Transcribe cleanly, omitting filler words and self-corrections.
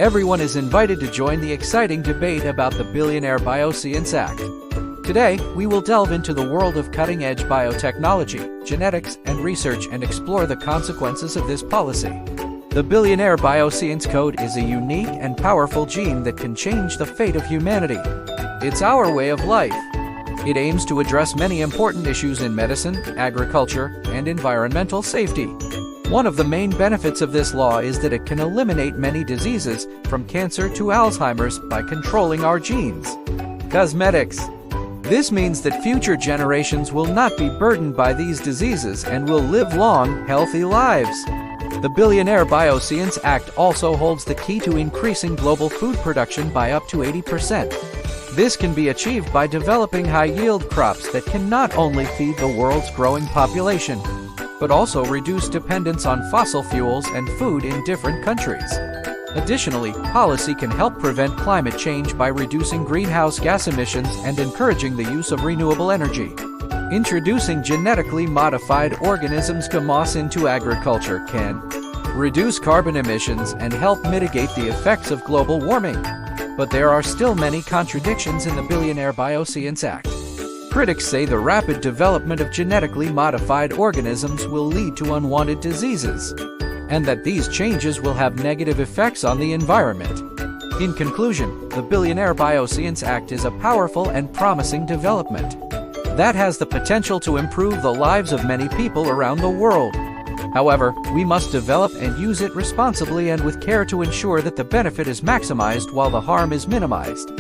Everyone is invited to join the exciting debate about the Billionaire Bioscience Act. Today, we will delve into the world of cutting-edge biotechnology, genetics, and research and explore the consequences of this policy. The Billionaire Bioscience Code is a unique and powerful gene that can change the fate of humanity. It's our way of life. It aims to address many important issues in medicine, agriculture, and environmental safety. One of the main benefits of this law is that it can eliminate many diseases, from cancer to Alzheimer's, by controlling our genes. Cosmetics. This means that future generations will not be burdened by these diseases and will live long, healthy lives. The Billionaire Bioscience Act also holds the key to increasing global food production by up to 80%. This can be achieved by developing high-yield crops that can not only feed the world's growing population, but also reduce dependence on fossil fuels and food in different countries. Additionally, policy can help prevent climate change by reducing greenhouse gas emissions and encouraging the use of renewable energy. Introducing genetically modified organisms (GMOs) into agriculture can reduce carbon emissions and help mitigate the effects of global warming. But there are still many contradictions in the Billionaire Bioscience Act. Critics say the rapid development of genetically modified organisms will lead to unwanted diseases, and that these changes will have negative effects on the environment. In conclusion, the Billionaire Bioscience Act is a powerful and promising development that has the potential to improve the lives of many people around the world. However, we must develop and use it responsibly and with care to ensure that the benefit is maximized while the harm is minimized.